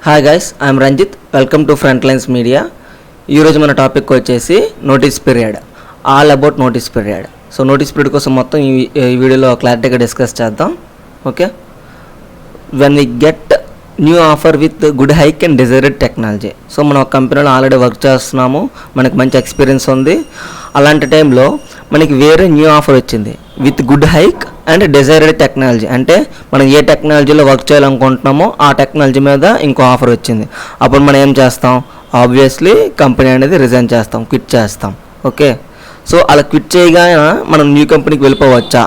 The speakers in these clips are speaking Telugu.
Hi guys, I'm Ranjit. Welcome to frontlines media. ఈరోజు మన టాపిక్ వచ్చేసి notice period, all about notice period. So notice period కోసం మొత్తం ఈ వీడియోలో క్లారిటీగా డిస్కస్ చేద్దాం. Okay, when we get new offer with good hike and desired technology. So మనం ఒక కంపెనీలో ఆల్రెడీ వర్క్ చేస్తున్నాము, మనకి మంచి ఎక్స్పీరియన్స్ ఉంది. అలాంటి టైంలో మనకి వేరే న్యూ ఆఫర్ వచ్చింది with good hike and desired technology. అంటే మనం ఏ టెక్నాలజీలో వర్క్ చేయాలనుకుంటున్నామో ఆ టెక్నాలజీ మీద ఇంకో ఆఫర్ వచ్చింది. అప్పుడు మనం ఏం చేస్తాం? ఆబ్వియస్లీ కంపెనీ అనేది రిజైన్ చేస్తాం, క్విట్ చేస్తాం. ఓకే, సో అలా క్విట్ చేయగానే మనం న్యూ కంపెనీకి వెళ్ళిపోవచ్చా?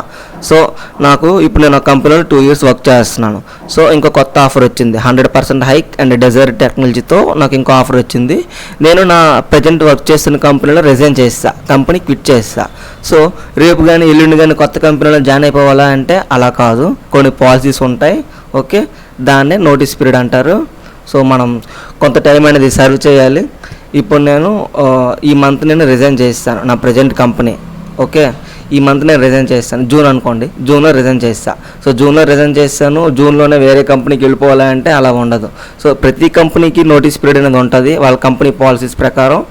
సో నాకు ఇప్పుడు నేను ఆ కంపెనీలో 2 years వర్క్ చేస్తున్నాను. సో ఇంకో కొత్త ఆఫర్ వచ్చింది, 100% హైక్ అండ్ డిజైర్డ్ టెక్నాలజీతో నాకు ఇంకో ఆఫర్ వచ్చింది. నేను నా ప్రజెంట్ వర్క్ చేస్తున్న కంపెనీలో రిజైన్ చేస్తా, కంపెనీ క్విట్ చేస్తా. సో రేపు కానీ ఎల్లుండి కానీ కొత్త కంపెనీలో జాయిన్ అయిపోవాలా అంటే అలా కాదు, కొన్ని పాలసీస్ ఉంటాయి. ఓకే, దాన్నే నోటీస్ పీరియడ్ అంటారు. సో మనం కొంత టైం అనేది సర్వ్ చేయాలి. ఇప్పుడు నేను ఈ మంత్ నేను రిజైన్ చేస్తాను నా ప్రజెంట్ కంపెనీ. ఓకే, ఈ మంత్ నేను రిజైన్ చేస్తాను, జూన్ అనుకోండి, జూన్లో రిజైన్ చేస్తాను. సో జూన్లో రిజైన్ చేస్తాను, జూన్లోనే వేరే కంపెనీకి వెళ్ళిపోవాలంటే అలా ఉండదు. సో ప్రతి కంపెనీకి నోటీస్ పీరియడ్ అనేది ఉంటుంది వాళ్ళ కంపెనీ పాలసీస్ ప్రకారం.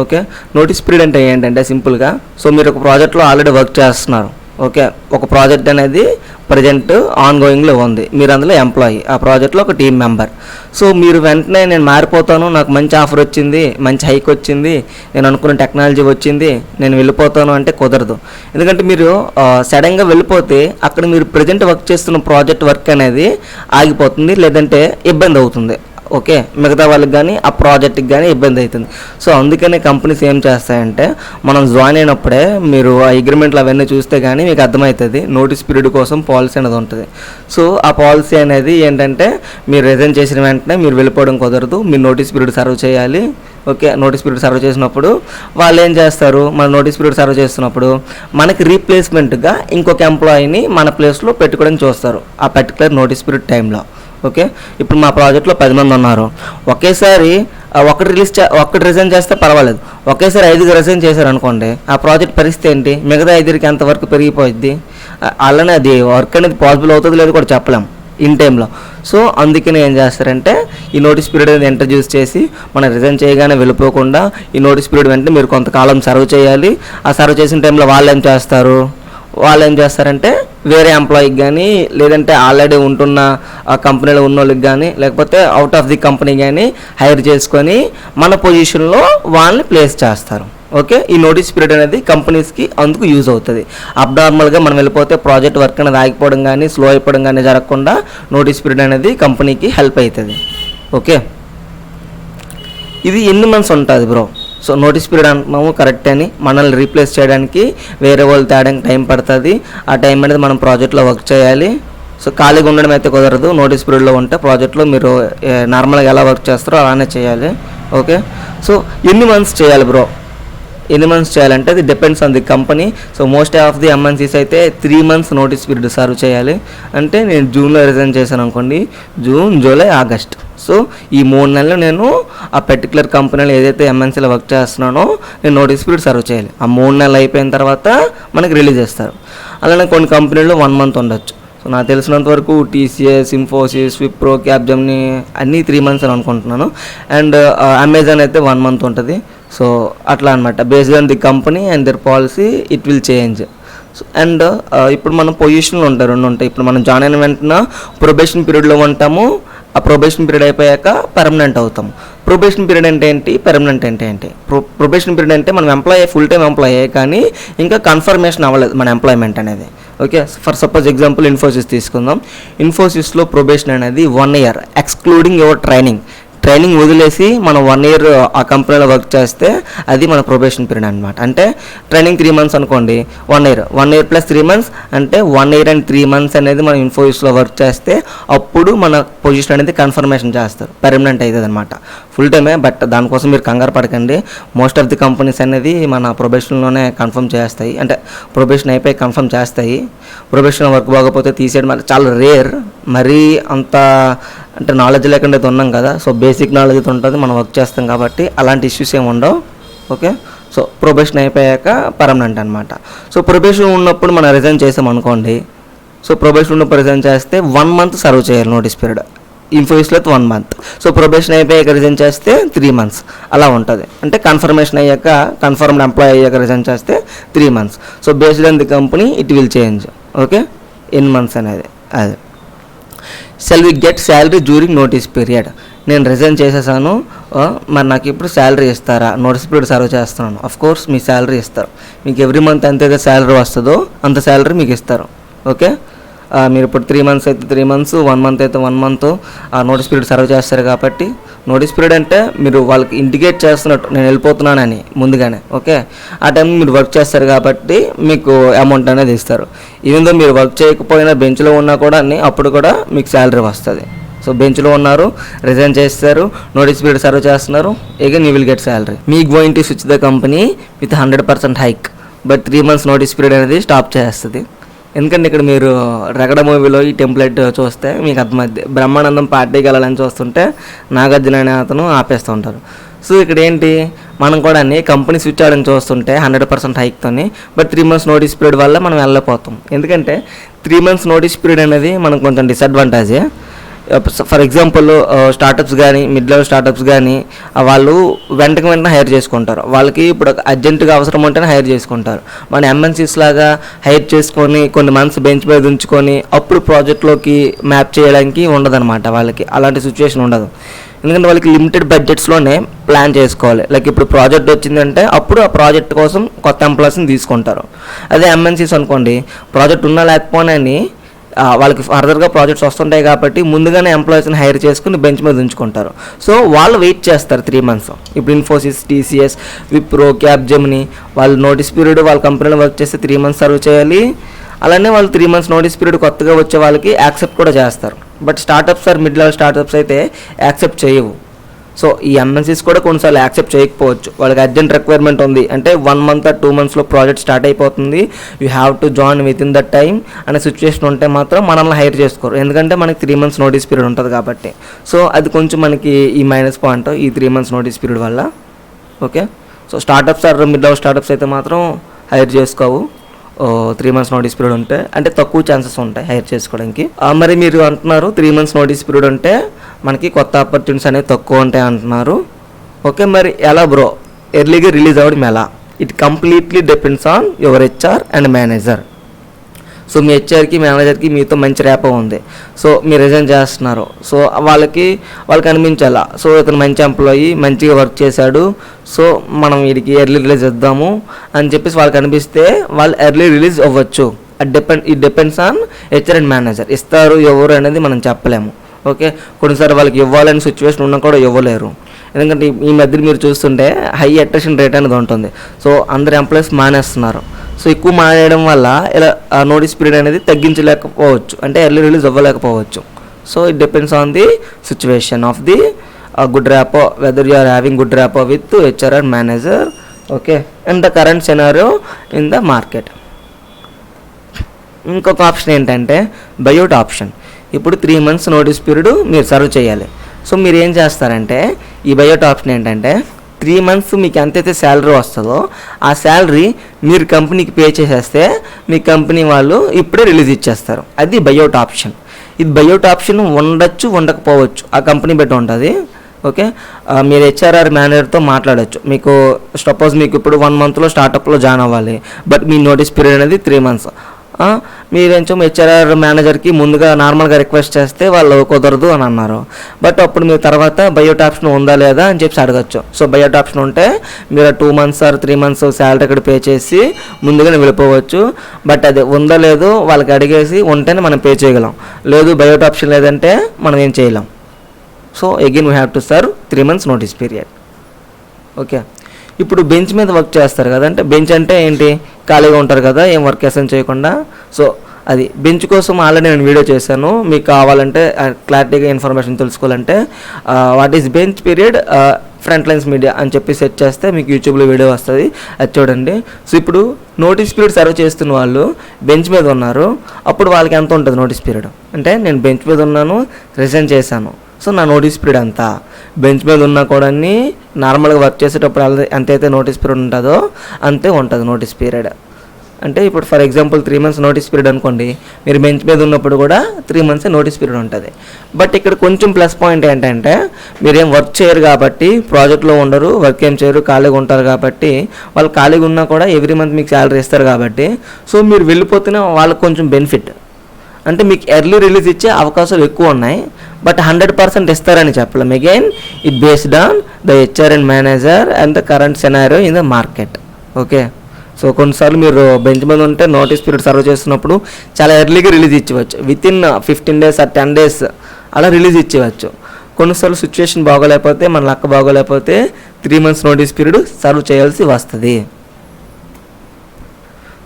ఓకే, నోటీస్ పీరియడ్ అంటే ఏంటంటే సింపుల్గా, సో మీరు ఒక ప్రాజెక్ట్లో ఆల్రెడీ వర్క్ చేస్తున్నారు. ఓకే, ఒక ప్రాజెక్ట్ అనేది ప్రజెంట్ ఆన్గోయింగ్లో ఉంది, మీరు అందులో ఎంప్లాయీ, ఆ ప్రాజెక్ట్లో ఒక టీమ్ మెంబర్. సో మీరు వెంటనే నేను మారిపోతాను, నాకు మంచి ఆఫర్ వచ్చింది, మంచి హైక్ వచ్చింది, నేను అనుకున్న టెక్నాలజీ వచ్చింది, నేను వెళ్ళిపోతాను అంటే కుదరదు. ఎందుకంటే మీరు సడన్గా వెళ్ళిపోతే అక్కడ మీరు ప్రజెంట్ వర్క్ చేస్తున్న ప్రాజెక్ట్ వర్క్ అనేది ఆగిపోతుంది, లేదంటే ఇబ్బంది అవుతుంది. ఓకే, మిగతా వాళ్ళకి కానీ ఆ ప్రాజెక్ట్కి కానీ ఇబ్బంది అవుతుంది. సో అందుకనే కంపెనీస్ ఏం చేస్తాయంటే మనం జాయిన్ అయినప్పుడే మీరు ఆ అగ్రిమెంట్లు అవన్నీ చూస్తే కానీ మీకు అర్థమవుతుంది నోటీస్ పీరియడ్ కోసం పాలసీ అనేది ఉంటుంది. సో ఆ పాలసీ అనేది ఏంటంటే మీరు రిజైన్ చేసిన వెంటనే మీరు వెళ్ళిపోవడం కుదరదు, మీరు నోటీస్ పీరియడ్ సర్వ్ చేయాలి. ఓకే, నోటీస్ పీరియడ్ సర్వ్ చేసినప్పుడు వాళ్ళు ఏం చేస్తారు, మన నోటీస్ పీరియడ్ సర్వ్ చేస్తున్నప్పుడు మనకి రీప్లేస్మెంట్గా ఇంకొక ఎంప్లాయీని మన ప్లేస్లో పెట్టుకోవడానికి చూస్తారు ఆ పర్టికులర్ నోటీస్ పీరియడ్ టైంలో. ఓకే, ఇప్పుడు మా ప్రాజెక్ట్లో 10 మంది ఉన్నారు, ఒకేసారి ఒక్కటి రిజైన్ చేస్తే పర్వాలేదు, ఒకేసారి 5 రిజైన్ చేశారు అనుకోండి, ఆ ప్రాజెక్ట్ పరిస్థితి ఏంటి? మిగతా 5కి ఎంతవరకు పెరిగిపోయింది? అలానే అది వర్క్ అనేది పాసిబుల్ అవుతుంది లేదు కూడా చెప్పలేం ఇన్ టైంలో. సో అందుకని ఏం చేస్తారంటే ఈ నోటీస్ పీరియడ్ అనేది ఇంట్రడ్యూస్ చేసి మనం రిజైన్ చేయగానే వెళ్ళిపోకుండా ఈ నోటీస్ పీరియడ్ వెంటనే మీరు కొంతకాలం సర్వ్ చేయాలి. ఆ సర్వ్ చేసిన టైంలో వాళ్ళు ఏం చేస్తారంటే వేరే ఎంప్లాయీకి కానీ, లేదంటే ఆల్రెడీ ఉంటున్న ఆ కంపెనీలో ఉన్న వాళ్ళకి కానీ, లేకపోతే అవుట్ ఆఫ్ ది కంపెనీ కానీ హైర్ చేసుకొని మన పొజిషన్లో వాళ్ళని ప్లేస్ చేస్తారు. ఓకే, ఈ నోటీస్ పీరియడ్ అనేది కంపెనీస్కి అందుకు యూజ్ అవుతుంది. అబ్నార్మల్గా మనం వెళ్ళిపోతే ప్రాజెక్ట్ వర్క్ అనేది ఆగిపోవడం కానీ స్లో అయిపోవడం కానీ జరగకుండా నోటీస్ పీరియడ్ అనేది కంపెనీకి హెల్ప్ అవుతుంది. ఓకే, ఇది ఎన్ని మంత్స్ ఉంటుంది బ్రో? సో నోటీస్ పీరియడ్ అంటున్నాము కరెక్ట్ అని, మనల్ని రీప్లేస్ చేయడానికి వేరే వాళ్ళు తేడానికి టైం పడుతుంది. ఆ టైం అనేది మనం ప్రాజెక్ట్లో వర్క్ చేయాలి. సో ఖాళీగా ఉండడం అయితే కుదరదు, నోటీస్ పీరియడ్లో ఉంటే ప్రాజెక్ట్లో మీరు నార్మల్గా ఎలా వర్క్ చేస్తారో అలానే చేయాలి. ఓకే, సో ఎన్ని మంత్స్ చేయాలి బ్రో? ఎన్ని మంత్స్ చేయాలంటే అది depends on the company. So most of the MNCs అయితే 3 months నోటీస్ పీరియడ్ సర్వ్ చేయాలి. అంటే నేను జూన్లో రిజైన్ చేశాను అనుకోండి, జూన్, జూలై, ఆగస్ట్. సో ఈ 3 నెలలు నేను ఆ పర్టికులర్ కంపెనీలో ఏదైతే ఎంఎన్సీలో వర్క్ చేస్తున్నానో నేను నోటీస్ పీరియడ్ సర్వ్ చేయాలి. ఆ 3 నెలలు అయిపోయిన తర్వాత మనకి రిలీజ్ చేస్తారు. అలానే కొన్ని కంపెనీల్లో 1 month ఉండొచ్చు. సో నాకు తెలిసినంత వరకు టీసీఎస్, ఇన్ఫోసిస్, విప్రో, క్యాప్జెమిని అన్నీ 3 months అని అనుకుంటున్నాను. అండ్ అమెజాన్ అయితే 1 month ఉంటుంది. సో అట్లా అనమాట, based on the company and their policy it will change. And ఇప్పుడు మనం పొజిషన్లో ఉంటాయి, 2 ఉంటాయి. ఇప్పుడు మనం జాయిన్ అయిన వెంటనే ప్రొబేషన్ పీరియడ్లో ఉంటాము, ఆ ప్రొబేషన్ పీరియడ్ అయిపోయాక పర్మనెంట్ అవుతాము. ప్రొబేషన్ పీరియడ్ అంటే ఏంటి, పర్మనెంట్ అంటే ఏంటి? ప్రొబేషన్ పీరియడ్ అంటే మనం ఎంప్లాయీ, ఫుల్ టైం ఎంప్లాయీ కానీ ఇంకా కన్ఫర్మేషన్ అవ్వలేదు మన ఎంప్లాయ్మెంట్ అనేది. Okay, for suppose example Infosys తీసుకుందాం. ఇన్ఫోసిస్లో ప్రొబేషన్ అనేది 1 year ఎక్స్క్లూడింగ్ యువర్ ట్రైనింగ్ వదిలేసి మనం 1 year ఆ కంపెనీలో వర్క్ చేస్తే అది మన ప్రొబేషన్ పీరియడ్ అనమాట. అంటే ట్రైనింగ్ 3 months అనుకోండి, 1 year ప్లస్ 3 months అంటే 1 year and 3 months అనేది మనం ఇన్ఫోసిస్లో వర్క్ చేస్తే అప్పుడు మన పొజిషన్ అనేది కన్ఫర్మేషన్ చేస్తారు, పర్మనెంట్ అవుతుంది అనమాట. ఫుల్ టైమే, బట్ దానికోసం మీరు కంగారు పడకండి. మోస్ట్ ఆఫ్ ది కంపెనీస్ అనేది మన ప్రొబేషన్లోనే కన్ఫర్మ్ చేస్తాయి, అంటే ప్రొబేషన్ అయిపోయి కన్ఫర్మ్ చేస్తాయి. ప్రొబేషన్ వర్క్ బాగోపోతే తీసేయడం చాలా రేర్. మరీ అంత అంటే నాలెడ్జ్ లేకుండా అయితే ఉన్నాం కదా, సో బేసిక్ నాలెడ్జ్ అయితే ఉంటుంది, మనం వర్క్ చేస్తాం కాబట్టి అలాంటి ఇష్యూస్ ఏమి ఉండవు. ఓకే, సో ప్రొబేషన్ అయిపోయాక పర్మనెంట్ అనమాట. సో ప్రొబేషన్ ఉన్నప్పుడు మనం రిజైన్ చేసాం అనుకోండి, సో ప్రొబేషన్ ఉన్నప్పుడు రిజైన్ చేస్తే 1 month సర్వ్ చేయాలి నోటీస్ పీరియడ్. ఇన్ఫోసిస్లో అయితే 1 month. సో ప్రొబేషన్ అయిపోయాక రిజైన్ చేస్తే 3 months అలా ఉంటుంది. అంటే కన్ఫర్మేషన్ అయ్యాక కన్ఫర్మ్డ్ ఎంప్లాయ్ అయ్యాక రిజైన్ చేస్తే 3 months. So based on the company it will change. Okay, ఎన్ని మంత్స్ అనేది అది. Shall we get salary during notice period. నేను రిజైన్ చేసేసాను, మరి నాకు ఇప్పుడు శాలరీ ఇస్తారా? నోటీస్ పీరియడ్ సర్వ్ చేస్తున్నాను. అఫ్ కోర్స్ మీ శాలరీ ఇస్తారు. మీకు ఎవ్రీ మంత్ ఎంతైతే శాలరీ వస్తుందో అంత శాలరీ మీకు ఇస్తారు. ఓకే, మీరు ఇప్పుడు 3 months అయితే 3 months, 1 month అయితే 1 month నోటీస్ పీరియడ్ సర్వ్ చేస్తారు. కాబట్టి నోటీస్ పీరియడ్ అంటే మీరు వాళ్ళకి ఇండికేట్ చేస్తున్నట్టు నేను వెళ్ళిపోతున్నానని ముందుగానే. ఓకే, ఆ టైం మీరు వర్క్ చేస్తారు కాబట్టి మీకు అమౌంట్ అనేది ఇస్తారు. ఈవెన్ దో మీరు వర్క్ చేయకపోయినా బెంచ్లో ఉన్నా కూడా అప్పుడు కూడా మీకు శాలరీ వస్తుంది. సో బెంచ్లో ఉన్నారు, రిజైన్ చేస్తారు, నోటీస్ పీరియడ్ సర్వ్ చేస్తున్నారు, again you will get salary. Me going to switch the company with 100% hike, but 3 months notice period అనేది స్టాప్ చేస్తుంది. ఎందుకంటే ఇక్కడ మీరు రగడ మూవీలో ఈ టెంప్లెట్ చూస్తే మీకు అర్థమైంది. బ్రహ్మానందం పార్టీకి వెళ్ళాలని చూస్తుంటే నాగార్జున అనే అతను ఆపేస్తూ ఉంటారు. సో ఇక్కడ ఏంటి, మనం కూడా కంపెనీ స్విచ్ అవ్వడం చూస్తుంటే 100% హైక్తోని, బట్ 3 months నోటీస్ పీరియడ్ వల్ల మనం వెళ్ళిపోతాం. ఎందుకంటే 3 months నోటీస్ పీరియడ్ అనేది మనకు కొంచెం డిసడ్వాంటేజే. ఫర్ ఎగ్జాంపుల్ స్టార్టప్స్ కానీ మిడ్ లెవెల్ స్టార్టప్స్ కానీ వాళ్ళు వెంటనే హైర్ చేసుకుంటారు. వాళ్ళకి ఇప్పుడు అర్జెంటుగా అవసరం ఉంటేనే హైర్ చేసుకుంటారు. మన ఎంఎన్సీస్ లాగా హైర్ చేసుకొని కొన్ని మంత్స్ బెంచ్ మీద ఉంచుకొని అప్పుడు ప్రాజెక్ట్లోకి మ్యాప్ చేయడానికి ఉండదన్నమాట. వాళ్ళకి అలాంటి సిచ్యువేషన్ ఉండదు. ఎందుకంటే వాళ్ళకి లిమిటెడ్ బడ్జెట్స్లోనే ప్లాన్ చేసుకోవాలి. లైక్ ఇప్పుడు ప్రాజెక్ట్ వచ్చిందంటే అప్పుడు ఆ ప్రాజెక్ట్ కోసం కొత్త ఎంప్లాయీస్ని తీసుకుంటారు. అదే ఎంఎన్సీస్ అనుకోండి, ప్రాజెక్ట్ ఉన్నా లేకపోయినా వాళ్ళకి ఫర్దర్గా ప్రాజెక్ట్స్ వస్తుంటాయి కాబట్టి ముందుగానే ఎంప్లాయీస్ని హైర్ చేసుకుని బెంచ్ మీద ఉంచుకుంటారు. సో వాళ్ళు వెయిట్ చేస్తారు 3 months. ఇప్పుడు ఇన్ఫోసిస్, టీసీఎస్, విప్రో, క్యాప్జెమిని వాళ్ళు నోటీస్ పీరియడ్ వాళ్ళ కంపెనీలో వర్క్ చేస్తే 3 months సర్వ్ చేయాలి. అలానే వాళ్ళు 3 months నోటీస్ పీరియడ్ కొత్తగా వచ్చే వాళ్ళకి యాక్సెప్ట్ కూడా చేస్తారు. But startups or mid level startups అయితే యాక్సెప్ట్ చేయవు. సో ఈ ఎంఎన్సీస్ కూడా కొన్నిసార్లు యాక్సెప్ట్ చేయకపోవచ్చు. వాళ్ళకి అర్జెంట్ రిక్వైర్మెంట్ ఉంది అంటే 1 month or 2 monthsలో ప్రాజెక్ట్ స్టార్ట్ అయిపోతుంది, you have to join with in that time అనే సిచ్యువేషన్ ఉంటే మాత్రం మనల్ని హైర్ చేసుకోరు. ఎందుకంటే మనకి 3 months నోటీస్ పీరియడ్ ఉంటుంది కాబట్టి. సో అది కొంచెం మనకి ఈ మైనస్ పాయింట్ ఈ 3 months నోటీస్ పీరియడ్ వల్ల. Okay, so startups or mid level startups అయితే మాత్రం హైర్ చేసుకోవు 3 months నోటీస్ పీరియడ్ ఉంటే, అంటే తక్కువ ఛాన్సెస్ ఉంటాయి హైర్ చేసుకోవడానికి. మరి మీరు అంటున్నారు 3 months నోటీస్ పీరియడ్ ఉంటే మనకి కొత్త ఆపర్చునిటీస్ అనేవి తక్కువ ఉంటాయి అంటున్నారు. ఓకే, మరి ఎలా బ్రో ఎర్లీగా రిలీజ్ అవ్వడం ఎలా? It completely depends on your HR and manager. So మీ హెచ్ఆర్కి మేనేజర్కి మీతో మంచి ర్యాపో ఉంది. సో మీరు రిజైన్ చేస్తున్నారు, సో వాళ్ళకి అనిపించాలా, సో ఇతను మంచి ఎంప్లాయీ మంచిగా వర్క్ చేశాడు, సో మనం వీడికి ఎర్లీ రిలీజ్ ఇద్దాము అని చెప్పేసి వాళ్ళకి అనిపిస్తే వాళ్ళు ఎర్లీ రిలీజ్ అవ్వచ్చు. It depends on HR and manager. ఇస్తారు ఎవరు అనేది మనం చెప్పలేము. ఓకే, కొన్నిసార్లు వాళ్ళకి ఇవ్వాలని సిచ్యువేషన్ ఉన్నా కూడా ఇవ్వలేరు. ఎందుకంటే ఈ మధ్య మీరు చూస్తుంటే హై అట్రిషన్ రేట్ అనేది ఉంటుంది. సో అందరు ఎంప్లాయీస్ మానేస్తున్నారు. సో ఎక్కువ మానేయడం వల్ల ఇలా నోటీస్ పీరియడ్ అనేది తగ్గించలేకపోవచ్చు, అంటే ఎర్లీ రిలీజ్ అవ్వలేకపోవచ్చు. So it depends on the situation of the good rapport, whether you are having good rapport with HR and manager. Okay, and the current scenario in the market. ఇంకొక ఆప్షన్ ఏంటంటే బయోట్ ఆప్షన్. ఇప్పుడు 3 months నోటీస్ పీరియడ్ మీరు సర్వ్ చేయాలి. సో మీరు ఏం చేస్తారంటే ఈ బయోట్ ఆప్షన్ ఏంటంటే 3 months మీకు ఎంతైతే శాలరీ వస్తుందో ఆ శాలరీ మీరు కంపెనీకి పే చేసేస్తే మీ కంపెనీ వాళ్ళు ఇప్పుడే రిలీజ్ ఇచ్చేస్తారు. అది బయోట్ ఆప్షన్. ఇది బయోట్ ఆప్షన్ ఉండొచ్చు ఉండకపోవచ్చు, ఆ కంపెనీ బట్టి ఉంటుంది. ఓకే, మీరు హెచ్ఆర్ఆర్ మేనేజర్తో మాట్లాడచ్చు. మీకు సపోజ్ మీకు ఇప్పుడు 1 monthలో స్టార్టప్లో జాయిన్ అవ్వాలి, బట్ మీ నోటీస్ పీరియడ్ అనేది 3 months. మీరేంచో హెచ్ఆర్ఆర్ మేనేజర్కి ముందుగా నార్మల్గా రిక్వెస్ట్ చేస్తే వాళ్ళు కుదరదు అని అన్నారు. బట్ అప్పుడు మీరు తర్వాత బయోట్ ఆప్షన్ ఉందా లేదా అని చెప్పి అడగచ్చు. సో బయోట్ ఆప్షన్ ఉంటే మీరు 2 months or 3 months శాలరీ ఇక్కడ పే చేసి ముందుగానే వెళ్ళిపోవచ్చు. బట్ అది ఉందో లేదో వాళ్ళకి అడిగేసి ఉంటేనే మనం పే చేయగలం, లేదు బయోట్ ఆప్షన్ లేదంటే మనం ఏం చేయలేం. So again we have to serve 3 months notice period. Okay, ఇప్పుడు బెంచ్ మీద వర్క్ చేస్తారు కదా, అంటే బెంచ్ అంటే ఏంటి, ఖాళీగా ఉంటారు కదా ఏం వర్క్ అసైన్ చేయకుండా. సో అది బెంచ్ కోసం ఆల్రెడీ నేను వీడియో చేశాను. మీకు కావాలంటే క్లారిటీగా ఇన్ఫర్మేషన్ తెలుసుకోవాలంటే what is bench period front lines media అని చెప్పి సెర్చ్ చేస్తే మీకు యూట్యూబ్లో వీడియో వస్తుంది, అది చూడండి. సో ఇప్పుడు నోటీస్ పీరియడ్ సర్వ్ చేస్తున్న వాళ్ళు బెంచ్ మీద ఉన్నారు, అప్పుడు వాళ్ళకి ఎంత ఉంటుంది నోటీస్ పీరియడ్ అంటే నేను బెంచ్ మీద ఉన్నాను, రిజైన్ చేశాను, సో నా నోటీస్ పీరియడ్ అంతా. బెంచ్ మీద ఉన్నా కూడా నార్మల్గా వర్క్ చేసేటప్పుడు ఎంతైతే నోటీస్ పీరియడ్ ఉంటుందో అంతే ఉంటుంది నోటీస్ పీరియడ్. అంటే ఇప్పుడు for example 3 months notice period అనుకోండి, మీరు బెంచ్ మీద ఉన్నప్పుడు కూడా 3 months నోటీస్ పీరియడ్ ఉంటుంది. బట్ ఇక్కడ కొంచెం ప్లస్ పాయింట్ ఏంటంటే మీరేం వర్క్ చేయరు కాబట్టి, ప్రాజెక్ట్లో ఉండరు, వర్క్ ఏం చేయరు, ఖాళీగా ఉంటారు కాబట్టి, వాళ్ళు ఖాళీగా ఉన్నా కూడా ఎవ్రీ మంత్ మీకు శాలరీ ఇస్తారు కాబట్టి, సో మీరు వెళ్ళిపోతున్న వాళ్ళకి కొంచెం బెనిఫిట్. అంటే మీకు ఎర్లీ రిలీజ్ ఇచ్చే అవకాశాలు ఎక్కువ ఉన్నాయి, బట్ 100% ఇస్తారని చెప్పలేం. Again it based on the HR and manager and the current scenario in the market. Okay, so కొన్నిసార్లు మీరు బెంచ్ మీద ఉంటే నోటీస్ పీరియడ్ సర్వ్ చేస్తున్నప్పుడు చాలా ఎర్లీగా రిలీజ్ ఇచ్చేవచ్చు, వితిన్ 15 days ఆర్ 10 days అలా రిలీజ్ ఇచ్చేవచ్చు. కొన్నిసార్లు సిచ్యువేషన్ బాగోలేకపోతే, మన లక్క బాగోలేకపోతే 3 months నోటీస్ పీరియడ్ సర్వ్ చేయాల్సి వస్తుంది.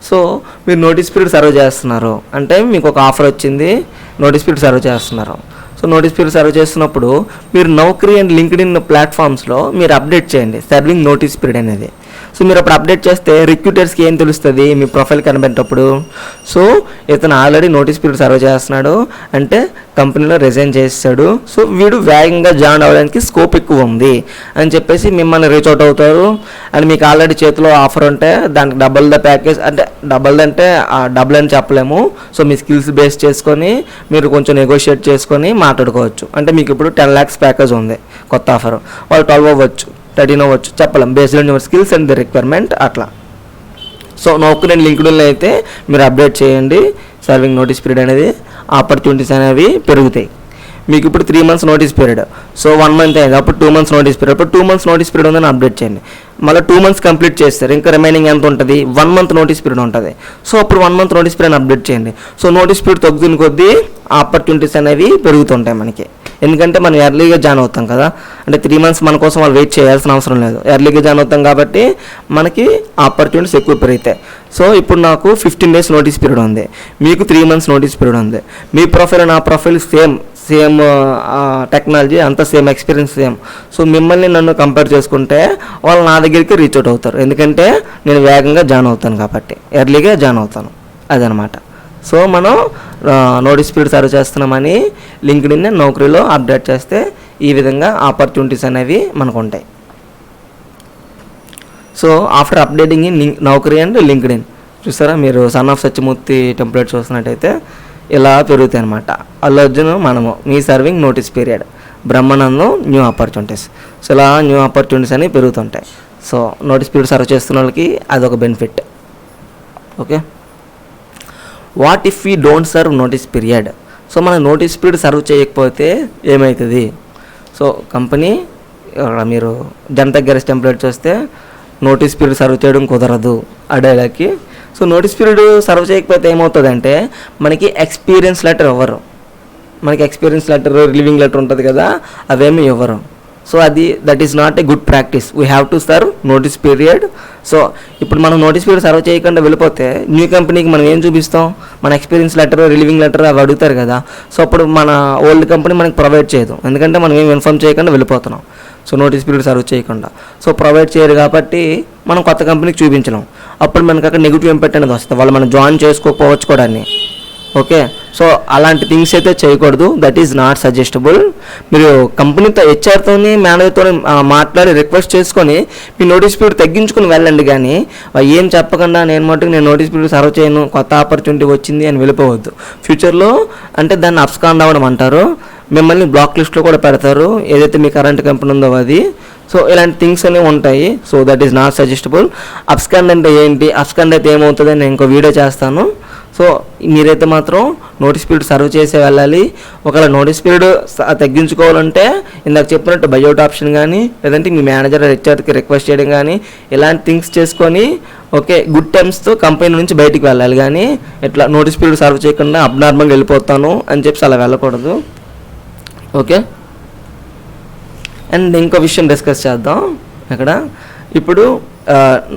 సో మీరు నోటీస్ పీరియడ్ సర్వ్ చేస్తున్నారు అంటే మీకు ఒక ఆఫర్ వచ్చింది, నోటీస్ పీరియడ్ సర్వ్ చేస్తున్నారు. సో నోటీస్ పీరియడ్ సర్వ్ చేస్తున్నప్పుడు మీరు నౌకరీ అండ్ లింక్డ్ఇన్ ప్లాట్ఫామ్స్లో మీరు అప్డేట్ చేయండి సర్వింగ్ నోటీస్ పీరియడ్ అనేది. సో మీరు అప్పుడు అప్డేట్ చేస్తే రిక్రూటర్స్కి ఏం తెలుస్తుంది, మీ ప్రొఫైల్ కనిపెట్టేటప్పుడు సో ఇతను ఆల్రెడీ నోటీస్ పీరియడ్ సర్వ్ చేస్తున్నాడు అంటే కంపెనీలో రిజైన్ చేస్తాడు, సో వీడు వేగంగా జాయిన్ అవ్వడానికి స్కోప్ ఎక్కువ ఉంది అని చెప్పేసి మిమ్మల్ని రీచ్ అవుట్ అవుతారు. అండ్ మీకు ఆల్రెడీ చేతిలో ఆఫర్ ఉంటే దానికి డబుల్ ద ప్యాకేజ్, అంటే డబుల్ అని చెప్పలేము. సో మీ స్కిల్స్ బేస్ చేసుకొని మీరు కొంచెం నెగోషియేట్ చేసుకొని మాట్లాడుకోవచ్చు. అంటే మీకు ఇప్పుడు 10 lakhs ప్యాకేజ్ ఉంది కొత్త ఆఫర్, వాళ్ళు 12 అవ్వచ్చు, 13 అవ్వచ్చు, చెప్పలేం, based on your skills and the requirement అట్లా. సో నౌకరీ అండ్ లింక్డ్ఇన్లో అయితే మీరు అప్డేట్ చేయండి సర్వింగ్ నోటీస్ పీరియడ్ అనేది, ఆపర్చునిటీస్ అనేవి పెరుగుతాయి. మీకు ఇప్పుడు 3 months notice period, so 1 month అయింది, అప్పుడు 2 months నోటీస్ పీరియడ్, అప్పుడు 2 months నోటీస్ పీరియడ్ ఉందని అప్డేట్ చేయండి. మళ్ళీ 2 months కంప్లీట్ చేస్తారు, ఇంకా రిమైనింగ్ ఎంత ఉంటుంది, 1 month నోటీస్ పీరియడ్ ఉంటుంది. సో అప్పుడు 1 month నోటీస్ పీరియడ్ అప్డేట్ చేయండి. సో నోటీస్ పీరియడ్ తగ్గుతున్న కొద్దీ ఆపర్చునిటీస్ అనేవి పెరుగుతుంటాయి మనకి, ఎందుకంటే మనం ఎర్లీగా జాయిన్ అవుతాం కదా. అంటే 3 months మన కోసం వాళ్ళు వెయిట్ చేయాల్సిన అవసరం లేదు, ఎర్లీగా జాయిన్ అవుతాం కాబట్టి మనకి ఆపర్చునిటీస్ ఎక్కువ పెరుగుతాయి. సో ఇప్పుడు నాకు 15 days నోటీస్ పీరియడ్ ఉంది, మీకు 3 months నోటీస్ పీరియడ్ ఉంది. మీ ప్రొఫైల్ నా ప్రొఫైల్ సేమ్ టెక్నాలజీ అంతా సేమ్, ఎక్స్పీరియన్స్ సేమ్. సో మిమ్మల్ని నన్ను కంపేర్ చేసుకుంటే వాళ్ళు నా దగ్గరికి రీచ్ అవుట్ అవుతారు, ఎందుకంటే నేను వేగంగా జాయిన్ అవుతాను కాబట్టి, ఎర్లీగా జాయిన్ అవుతాను, అదనమాట. సో మనం నోటీస్ పీరియడ్ సర్వ్ చేస్తున్నామని లింక్డ్ఇన్ నౌకరీలో అప్డేట్ చేస్తే ఈ విధంగా ఆపర్చునిటీస్ అనేవి మనకు ఉంటాయి. So after updating in Naukri and LinkedIn, చూసారా మీరు సన్ ఆఫ్ సత్యమూర్తి టెంప్లెట్ చూసినట్టయితే ఇలా పెరుగుతాయి అనమాట. అల్లు అర్జున్ మనము మీ serving notice period, Brahmanandam new opportunities. So ఇలా న్యూ ఆపర్చునిటీస్ అనేవి పెరుగుతుంటాయి. సో నోటీస్ పీరియడ్ సర్వ్ చేస్తున్న వాళ్ళకి అదొక benefit. Okay, what if we don't serve notice period? So మన నోటీస్ పీరియడ్ సర్వ్ చేయకపోతే ఏమవుతుంది? సో కంపెనీ మీరు జనతా గ్యారేజ్ టెంప్లెట్ చూస్తే నోటీస్ పీరియడ్ సర్వ్ చేయడం కుదరదు అడేలాకి. సో నోటీస్ పీరియడ్ సర్వ్ చేయకపోతే ఏమవుతుందంటే మనకి ఎక్స్పీరియన్స్ లెటర్ ఇవ్వరు, మనకి ఎక్స్పీరియన్స్ లెటర్, రిలీవింగ్ లెటర్ ఉంటుంది కదా, అవేమీ ఇవ్వరు. So that is not a good practice. We have to serve notice period. So ఇప్పుడు మనం నోటీస్ పీరియడ్ సర్వ్ చేయకుండా వెళ్ళిపోతే న్యూ కంపెనీకి మనం ఏం చూపిస్తాం, మన ఎక్స్పీరియన్స్ లెటర్, రిలీవింగ్ లెటర్ అవి అడుగుతారు కదా. సో అప్పుడు మన ఓల్డ్ కంపెనీ మనకి ప్రొవైడ్ చేయదు, ఎందుకంటే మనం ఏం ఇన్ఫార్మ్ చేయకుండా వెళ్ళిపోతున్నాం. సో నోటీస్ పీరియడ్ సర్వ్ చేయకుండా సో ప్రొవైడ్ చేయరు కాబట్టి మనం కొత్త కంపెనీకి చూపించలేం. అప్పుడు మనకి అక్కడ నెగిటివ్ ఇంపాక్ట్ అనేది వస్తుంది, వాళ్ళు మనం జాయిన్ చేసుకోకపోవచ్చు కూడా. ఓకే, సో అలాంటి థింగ్స్ అయితే చేయకూడదు, దట్ ఈజ్ నాట్ సజెస్టబుల్. మీరు కంపెనీతో హెచ్ఆర్తో మేనేజర్తో మాట్లాడి రిక్వెస్ట్ చేసుకొని మీ నోటీస్ పీరియడ్ తగ్గించుకుని వెళ్ళండి, కానీ ఏం చెప్పకుండా నేను నోటీస్ పీరియడ్ సర్వ్ చేయను, కొత్త ఆపర్చునిటీ వచ్చింది అని వెళ్ళిపోవద్దు. ఫ్యూచర్లో అంటే దాన్ని అబ్స్కాండ్ అవ్వడం అంటారు, మిమ్మల్ని బ్లాక్ లిస్ట్లో కూడా పెడతారు, ఏదైతే మీ కరెంట్ కంపెనీ ఉందో అది. సో ఇలాంటి థింగ్స్ అనేవి ఉంటాయి. So that is not suggestible. Abscond అంటే ఏంటి, అబ్స్కాండ్ అయితే ఏమవుతుంది నేను ఇంకో వీడియో చేస్తాను. సో మీరైతే మాత్రం నోటీస్ పీరియడ్ సర్వ్ చేసే వెళ్ళాలి. ఒకవేళ నోటీస్ పీరియడ్ తగ్గించుకోవాలంటే ఇందాక చెప్పినట్టు బైఅవుట్ ఆప్షన్ కానీ, లేదంటే మీ మేనేజర్ హెచ్ఆర్కి రిక్వెస్ట్ చేయడం కానీ, ఇలాంటి థింగ్స్ చేసుకొని ఓకే గుడ్ టైమ్స్తో కంపెనీ నుంచి బయటికి వెళ్ళాలి, కానీ ఇట్లా నోటీస్ పీరియడ్ సర్వ్ చేయకుండా అబ్నార్మల్గా వెళ్ళిపోతాను అని చెప్పి అలా వెళ్ళకూడదు. ఓకే, అండ్ ఇంకో విషయం డిస్కస్ చేద్దాం ఇక్కడ. ఇప్పుడు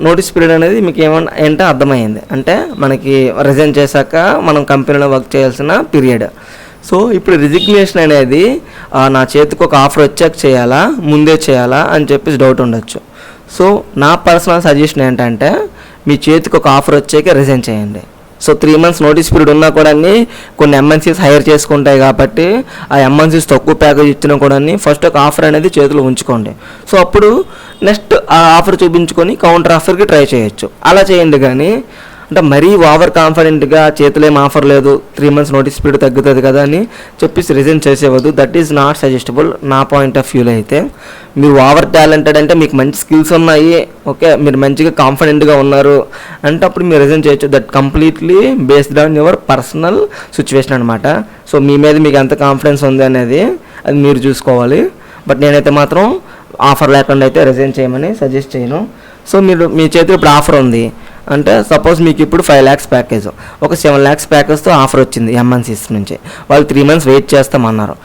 నోటీస్ పీరియడ్ అనేది మీకు ఏంటో అర్థమైంది, అంటే మనకి రిజైన్ చేశాక మనం కంపెనీలో వర్క్ చేయాల్సిన పీరియడ్. సో ఇప్పుడు రిజిగ్నేషన్ అనేది నా చేతికి ఒక ఆఫర్ వచ్చాక చేయాలా, ముందే చేయాలా అని చెప్పేసి డౌట్ ఉండొచ్చు. సో నా పర్సనల్ సజెషన్ ఏంటంటే మీ చేతికి ఒక ఆఫర్ వచ్చాక రిజైన్ చేయండి. సో 3 months నోటీస్ పీరియడ్ ఉన్నా కూడా కొన్ని ఎంఎన్సీస్ హైర్ చేసుకుంటాయి కాబట్టి ఆ ఎంఎన్సీస్ తక్కువ ప్యాకేజ్ ఇచ్చినా కూడా ఫస్ట్ ఒక ఆఫర్ అనేది చేతిలో ఉంచుకోండి. సో అప్పుడు నెక్స్ట్ ఆ ఆఫర్ చూపించుకొని కౌంటర్ ఆఫర్కి ట్రై చేయొచ్చు, అలా చేయండి. కానీ అంటే మరీ ఓవర్ కాన్ఫిడెంట్గా చేతిలో ఏం ఆఫర్ లేదు 3 months నోటీస్ పీరియడ్ తగ్గుతుంది కదా అని చెప్పేసి రిజైన్ చేసేవద్దు. దట్ ఈజ్ నాట్ సజెస్టబుల్ నా పాయింట్ ఆఫ్ వ్యూలో అయితే. మీరు ఓవర్ టాలెంటెడ్ అంటే మీకు మంచి స్కిల్స్ ఉన్నాయి, ఓకే, మీరు మంచిగా కాన్ఫిడెంట్గా ఉన్నారు అంటే అప్పుడు మీరు రిజైన్ చేయొచ్చు. That completely based on your personal situation అనమాట. సో మీ మీద మీకు ఎంత కాన్ఫిడెన్స్ ఉంది అనేది అది మీరు చూసుకోవాలి. బట్ నేనైతే మాత్రం ఆఫర్ లేకుండా అయితే రిజైన్ చేయమని సజెస్ట్ చేయను. సో మీరు మీ చేతిలో ఇప్పుడు ఆఫర్ ఉంది అంటే సపోజ్ మీకు ఇప్పుడు 5 lakhs ప్యాకేజ్, ఒక 7 lakhs ప్యాకేజ్తో ఆఫర్ వచ్చింది ఎంఎన్సీస్ నుంచి. వాళ్ళు 3 months వెయిట్ చేస్తామన్నారు,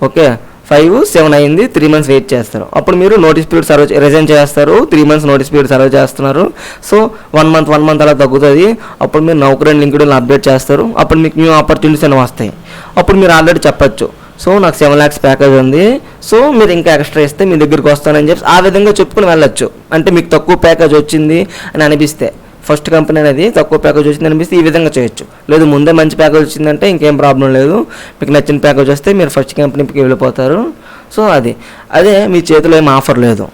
ఓకే, 5, 7 అయింది, 3 months వెయిట్ చేస్తారు. అప్పుడు మీరు నోటీస్ పీరియడ్ సర్వ్ రిజైన్ చేస్తారు, 3 months నోటీస్ పీరియడ్ సర్వ్ చేస్తున్నారు. సో 1 month అలా తగ్గుతుంది. అప్పుడు మీరు నౌకరీ లింక్డ్ఇన్ అప్డేట్ చేస్తారు. అప్పుడు మీకు న్యూ ఆపర్చునిటీస్ అనేవి వస్తాయి. అప్పుడు మీరు ఆల్రెడీ చెప్పచ్చు, సో నాకు 7 lakhs ప్యాకేజ్ ఉంది, సో మీరు ఇంకా ఎక్స్ట్రా ఇస్తే మీ దగ్గరికి వస్తానని చెప్పి ఆ విధంగా చెప్పుకుని వెళ్ళొచ్చు. అంటే మీకు తక్కువ ప్యాకేజ్ వచ్చింది అని అనిపిస్తే, ఫస్ట్ కంపెనీ అనేది తక్కువ ప్యాకేజ్ వచ్చింది అనిపిస్తే ఈ విధంగా చేయొచ్చు. లేదు ముందే మంచి ప్యాకేజ్ వచ్చిందంటే ఇంకేం ప్రాబ్లం లేదు, మీకు నచ్చిన ప్యాకేజ్ వస్తే మీరు ఫస్ట్ కంపెనీకి వెళ్ళిపోతారు. సో అదే మీ చేతిలో ఏం ఆఫర్ లేదు,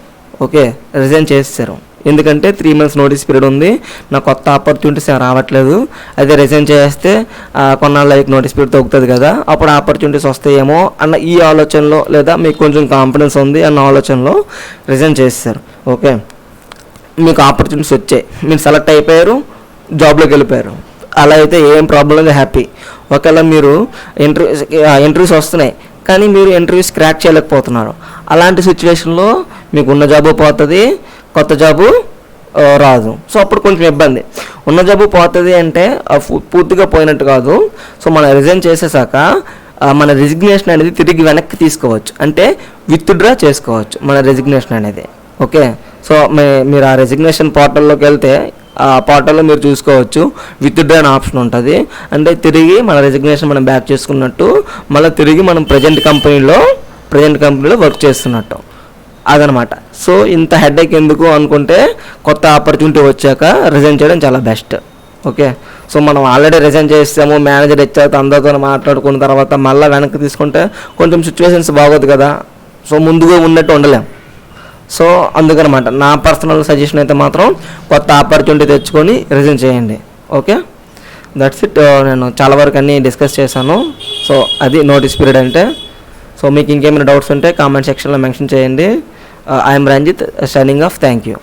ఓకే, రిజైన్ చేసేసారు. ఎందుకంటే 3 months నోటీస్ పీరియడ్ ఉంది, నాకు కొత్త ఆపర్చునిటీస్ ఏం రావట్లేదు. అదే రిజైన్ చేస్తే కొన్నాళ్ళకి నోటీస్ పీరియడ్ తగ్గుతుంది కదా, అప్పుడు ఆపర్చునిటీస్ వస్తాయేమో అన్న ఈ ఆలోచనలో, లేదా మీకు కొంచెం కాన్ఫిడెన్స్ ఉంది అన్న ఆలోచనలో రిజైన్ చేసేసారు. ఓకే, మీకు ఆపర్చునిటీస్ వచ్చాయి, మీరు సెలెక్ట్ అయిపోయారు, జాబ్లోకి వెళ్ళిపోయారు. అలా అయితే ఏం ప్రాబ్లం లేదు, హ్యాపీ. ఒకవేళ మీరు ఇంటర్వ్యూస్ వస్తున్నాయి కానీ మీరు ఇంటర్వ్యూస్ క్రాక్ చేయలేకపోతున్నారు, అలాంటి సిచ్యువేషన్లో మీకు ఉన్న జాబు పోతుంది, కొత్త జాబు రాదు. సో అప్పుడు కొంచెం ఇబ్బంది. ఉన్న జాబు పోతుంది అంటే పూర్తిగా పోయినట్టు కాదు. సో మనం రిజైన్ చేసేసాక మన రెసిగ్నేషన్ అనేది తిరిగి వెనక్కి తీసుకోవచ్చు, అంటే విత్డ్రా చేసుకోవచ్చు మన రెసిగ్నేషన్ అనేది. ఓకే, సో మీరు ఆ రెసిగ్నేషన్ పోర్టల్లోకి వెళ్తే ఆ పోర్టల్లో మీరు చూసుకోవచ్చు విత్డ్రా అనే ఆప్షన్ ఉంటుంది. అంటే తిరిగి మన రెసిగ్నేషన్ మనం బ్యాక్ చేసుకున్నట్టు, మళ్ళీ తిరిగి మనం ప్రజెంట్ కంపెనీలో వర్క్ చేస్తున్నట్టు అదనమాట. సో ఇంత హెడేక్ ఎందుకు అనుకుంటే కొత్త ఆపర్చునిటీ వచ్చాక రిజైన్ చేయడం చాలా బెస్ట్. ఓకే, సో మనం ఆల్రెడీ రిజైన్ చేస్తాము, మేనేజర్ ఇచ్చాక అందరితో మాట్లాడుకున్న తర్వాత మళ్ళీ వెనక్కి తీసుకుంటే కొంచెం సిచ్యువేషన్స్ బాగోదు కదా. సో ముందుగా ఉన్నట్టు ఉండలేం. సో అందుకనమాట నా పర్సనల్ సజెషన్ అయితే మాత్రం కొత్త ఆపర్చునిటీ తెచ్చుకొని రిజైన్ చేయండి. Okay, that's it. నేను చాలా వరకు అన్నీ డిస్కస్ చేశాను. సో అది నోటీస్ పీరియడ్ అంటే. సో మీకు ఇంకేమైనా డౌట్స్ ఉంటే కామెంట్ సెక్షన్లో మెన్షన్ చేయండి. I'm Ranjit, signing off. Thank you.